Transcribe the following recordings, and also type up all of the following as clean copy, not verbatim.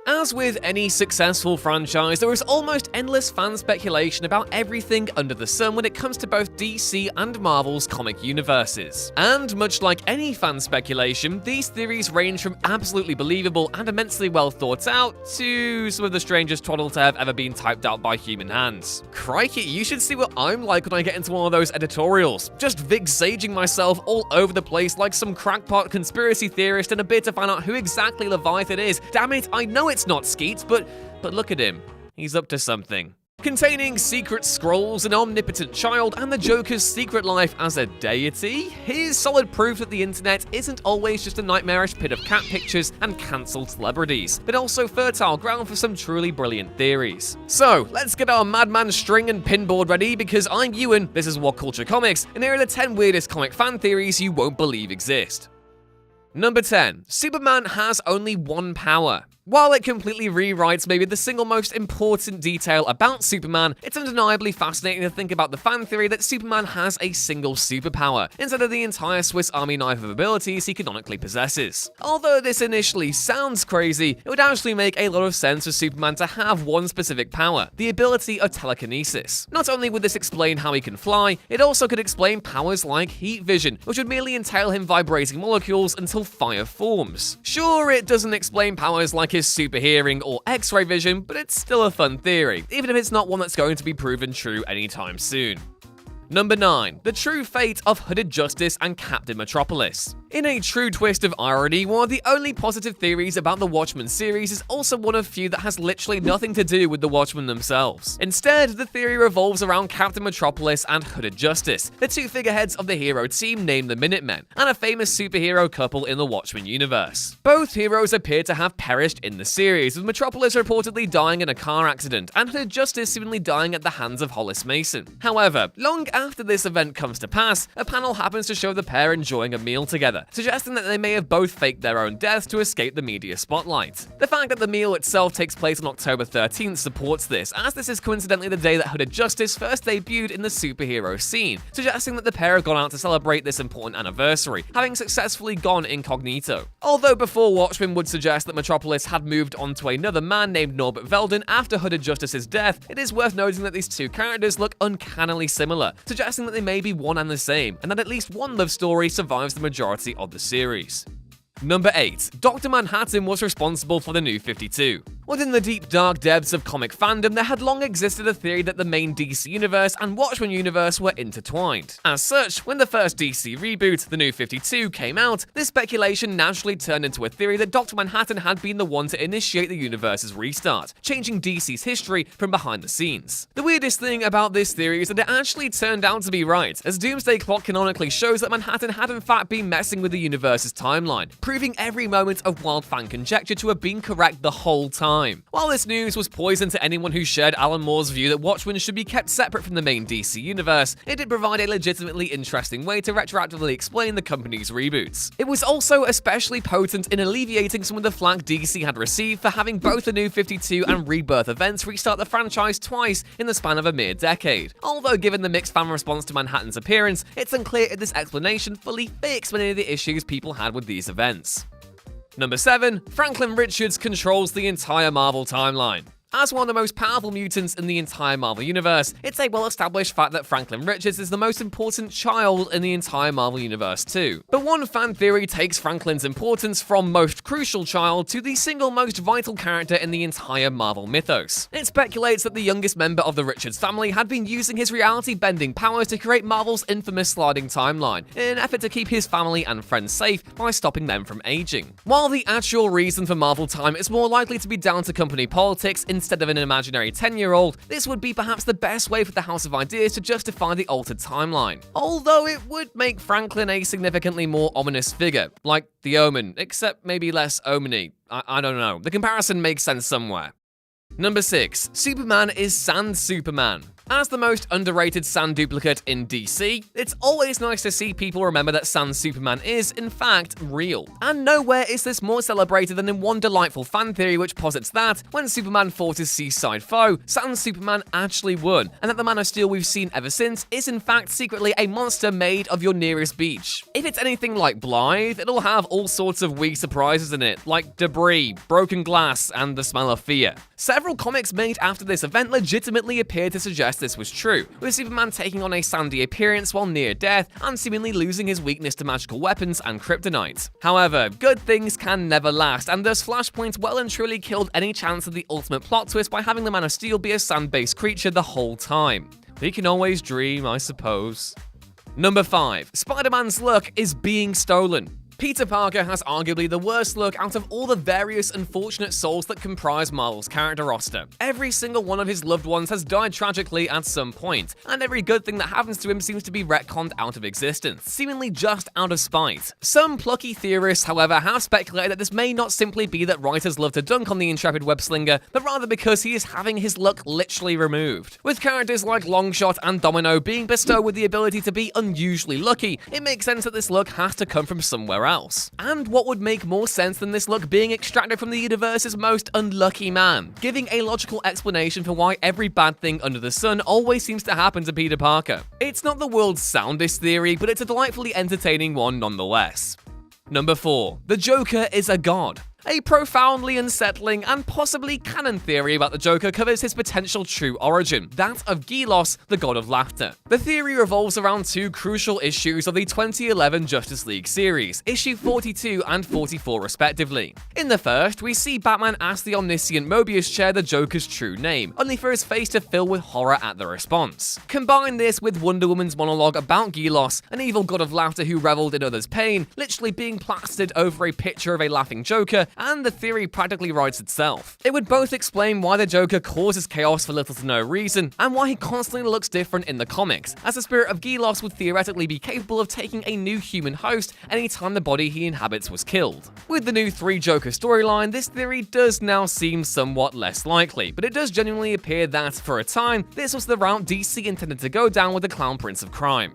As with any successful franchise, there is almost endless fan speculation about everything under the sun when it comes to both DC and Marvel's comic universes. And much like any fan speculation, these theories range from absolutely believable and immensely well thought out to some of the strangest twaddle to have ever been typed out by human hands. Crikey, you should see what I'm like when I get into one of those editorials. Just vig-saging myself all over the place like some crackpot conspiracy theorist in a bid to find out who exactly Leviathan is. Damn it, I know it's not Skeets, but look at him. He's up to something. Containing secret scrolls, an omnipotent child, and the Joker's secret life as a deity, here's solid proof that the internet isn't always just a nightmarish pit of cat pictures and cancelled celebrities, but also fertile ground for some truly brilliant theories. So, let's get our Madman string and pinboard ready, because I'm Ewan, this is What Culture Comics, and here are the 10 weirdest comic fan theories you won't believe exist. Number 10. Superman has only one power. While it completely rewrites maybe the single most important detail about Superman, it's undeniably fascinating to think about the fan theory that Superman has a single superpower, instead of the entire Swiss Army knife of abilities he canonically possesses. Although this initially sounds crazy, it would actually make a lot of sense for Superman to have one specific power, the ability of telekinesis. Not only would this explain how he can fly, it also could explain powers like heat vision, which would merely entail him vibrating molecules until fire forms. Sure, it doesn't explain powers like his super hearing or X-ray vision, but it's still a fun theory, even if it's not one that's going to be proven true anytime soon. Number 9. The true fate of Hooded Justice and Captain Metropolis. In a true twist of irony, one of the only positive theories about the Watchmen series is also one of few that has literally nothing to do with the Watchmen themselves. Instead, the theory revolves around Captain Metropolis and Hooded Justice, the two figureheads of the hero team named the Minutemen, and a famous superhero couple in the Watchmen universe. Both heroes appear to have perished in the series, with Metropolis reportedly dying in a car accident, and Hooded Justice seemingly dying at the hands of Hollis Mason. However, long after this event comes to pass, a panel happens to show the pair enjoying a meal together, suggesting that they may have both faked their own deaths to escape the media spotlight. The fact that the meal itself takes place on October 13th supports this, as this is coincidentally the day that Hooded Justice first debuted in the superhero scene, suggesting that the pair have gone out to celebrate this important anniversary, having successfully gone incognito. Although before Watchmen would suggest that Metropolis had moved on to another man named Norbert Velden after Hooded Justice's death, it is worth noting that these two characters look uncannily similar, suggesting that they may be one and the same, and that at least one love story survives the majority of the series. Number 8. Dr. Manhattan was responsible for the New 52. Within the deep dark depths of comic fandom, there had long existed a theory that the main DC universe and Watchmen universe were intertwined. As such, when the first DC reboot, the New 52, came out, this speculation naturally turned into a theory that Dr. Manhattan had been the one to initiate the universe's restart, changing DC's history from behind the scenes. The weirdest thing about this theory is that it actually turned out to be right, as Doomsday Clock canonically shows that Manhattan had in fact been messing with the universe's timeline, proving every moment of wild fan conjecture to have been correct the whole time. While this news was poison to anyone who shared Alan Moore's view that Watchmen should be kept separate from the main DC universe, it did provide a legitimately interesting way to retroactively explain the company's reboots. It was also especially potent in alleviating some of the flack DC had received for having both the New 52 and Rebirth events restart the franchise twice in the span of a mere decade. Although given the mixed fan response to Manhattan's appearance, it's unclear if this explanation fully fixed many of the issues people had with these events. Number 7. Franklin Richards controls the entire Marvel timeline. As one of the most powerful mutants in the entire Marvel universe, it's a well-established fact that Franklin Richards is the most important child in the entire Marvel universe too. But one fan theory takes Franklin's importance from most crucial child to the single most vital character in the entire Marvel mythos. It speculates that the youngest member of the Richards family had been using his reality-bending powers to create Marvel's infamous sliding timeline, in an effort to keep his family and friends safe by stopping them from aging. While the actual reason for Marvel time is more likely to be down to company politics instead of an imaginary 10-year-old, this would be perhaps the best way for the House of Ideas to justify the altered timeline. Although it would make Franklin a significantly more ominous figure, like the Omen, except maybe less omany. I don't know. The comparison makes sense somewhere. Number 6. Superman is Sand Superman. As the most underrated Sand duplicate in DC, it's always nice to see people remember that Sand Superman is, in fact, real. And nowhere is this more celebrated than in one delightful fan theory which posits that, when Superman fought his seaside foe, Sand Superman actually won, and that the Man of Steel we've seen ever since is in fact secretly a monster made of your nearest beach. If it's anything like Blythe, it'll have all sorts of wee surprises in it, like debris, broken glass, and the smell of fear. Several comics made after this event legitimately appeared to suggest this was true, with Superman taking on a sandy appearance while near death and seemingly losing his weakness to magical weapons and kryptonite. However, good things can never last, and thus Flashpoint well and truly killed any chance of the ultimate plot twist by having the Man of Steel be a sand-based creature the whole time. We can always dream, I suppose. Number 5. Spider-Man's luck is being stolen. Peter Parker has arguably the worst luck out of all the various unfortunate souls that comprise Marvel's character roster. Every single one of his loved ones has died tragically at some point, and every good thing that happens to him seems to be retconned out of existence, seemingly just out of spite. Some plucky theorists, however, have speculated that this may not simply be that writers love to dunk on the intrepid web-slinger, but rather because he is having his luck literally removed. With characters like Longshot and Domino being bestowed with the ability to be unusually lucky, it makes sense that this luck has to come from somewhere else. And what would make more sense than this luck being extracted from the universe's most unlucky man, giving a logical explanation for why every bad thing under the sun always seems to happen to Peter Parker. It's not the world's soundest theory, but it's a delightfully entertaining one nonetheless. Number 4. The Joker is a god. A profoundly unsettling and possibly canon theory about the Joker covers his potential true origin, that of Gelos, the god of laughter. The theory revolves around two crucial issues of the 2011 Justice League series, issue 42 and 44 respectively. In the first, we see Batman ask the omniscient Mobius chair the Joker's true name, only for his face to fill with horror at the response. Combine this with Wonder Woman's monologue about Gelos, an evil god of laughter who reveled in others' pain, literally being plastered over a picture of a laughing Joker, and the theory practically writes itself. It would both explain why the Joker causes chaos for little to no reason, and why he constantly looks different in the comics, as the spirit of Gelos would theoretically be capable of taking a new human host anytime the body he inhabits was killed. With the new 3 Joker storyline, this theory does now seem somewhat less likely, but it does genuinely appear that, for a time, this was the route DC intended to go down with the Clown Prince of Crime.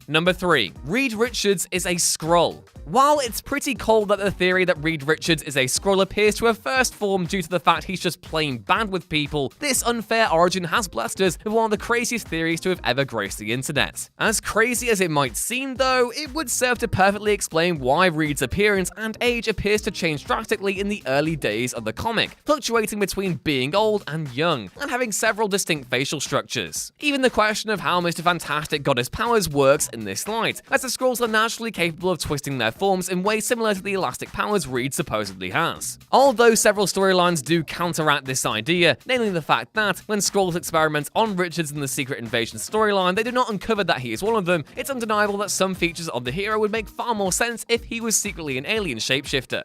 Number 3. Reed Richards is a Skrull. While it's pretty cold that the theory that Reed Richards is a Skrull appears to have first formed due to the fact he's just plain bad with people, this unfair origin has blessed us with one of the craziest theories to have ever graced the internet. As crazy as it might seem though, it would serve to perfectly explain why Reed's appearance and age appears to change drastically in the early days of the comic, fluctuating between being old and young, and having several distinct facial structures. Even the question of how Mr. Fantastic got his powers works in this light, as the Skrulls are naturally capable of twisting their forms in ways similar to the elastic powers Reed supposedly has. Although several storylines do counteract this idea, namely the fact that, when Skrulls experiment on Richards in the Secret Invasion storyline, they do not uncover that he is one of them, it's undeniable that some features of the hero would make far more sense if he was secretly an alien shapeshifter.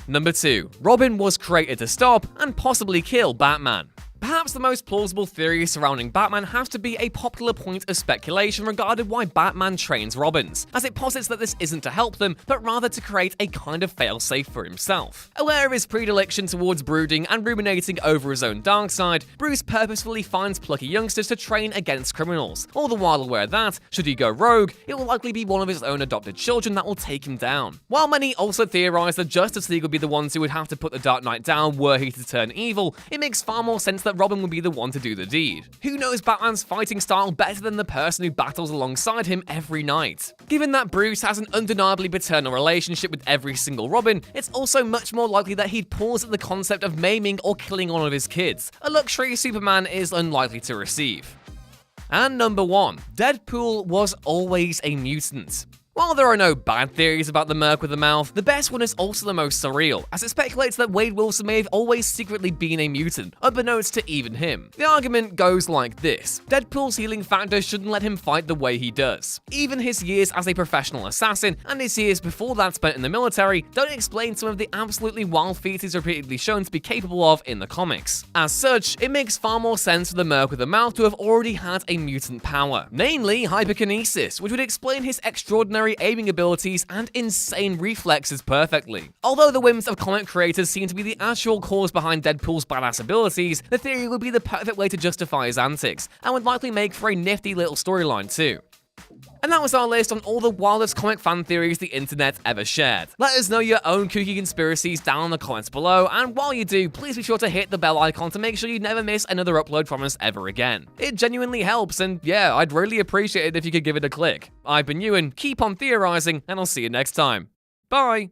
Number 2. Robin was created to stop and possibly kill Batman. Perhaps the most plausible theory surrounding Batman has to be a popular point of speculation regarding why Batman trains Robins, as it posits that this isn't to help them, but rather to create a kind of failsafe for himself. Aware of his predilection towards brooding and ruminating over his own dark side, Bruce purposefully finds plucky youngsters to train against criminals, all the while aware that, should he go rogue, it will likely be one of his own adopted children that will take him down. While many also theorize that Justice League would be the ones who would have to put the Dark Knight down were he to turn evil, it makes far more sense that Robin would be the one to do the deed. Who knows Batman's fighting style better than the person who battles alongside him every night? Given that Bruce has an undeniably paternal relationship with every single Robin, it's also much more likely that he'd pause at the concept of maiming or killing one of his kids, a luxury Superman is unlikely to receive. And number 1. Deadpool was always a mutant. While there are no bad theories about the Merc with a mouth, the best one is also the most surreal, as it speculates that Wade Wilson may have always secretly been a mutant, unbeknownst to even him. The argument goes like this: Deadpool's healing factor shouldn't let him fight the way he does. Even his years as a professional assassin, and his years before that spent in the military, don't explain some of the absolutely wild feats he's repeatedly shown to be capable of in the comics. As such, it makes far more sense for the Merc with a mouth to have already had a mutant power, namely hyperkinesis, which would explain his extraordinary legendary aiming abilities and insane reflexes perfectly. Although the whims of comic creators seem to be the actual cause behind Deadpool's badass abilities, the theory would be the perfect way to justify his antics, and would likely make for a nifty little storyline too. And that was our list on all the wildest comic fan theories the internet ever shared. Let us know your own kooky conspiracies down in the comments below, and while you do, please be sure to hit the bell icon to make sure you never miss another upload from us ever again. It genuinely helps, and yeah, I'd really appreciate it if you could give it a click. I've been Ewan, keep on theorizing, and I'll see you next time. Bye!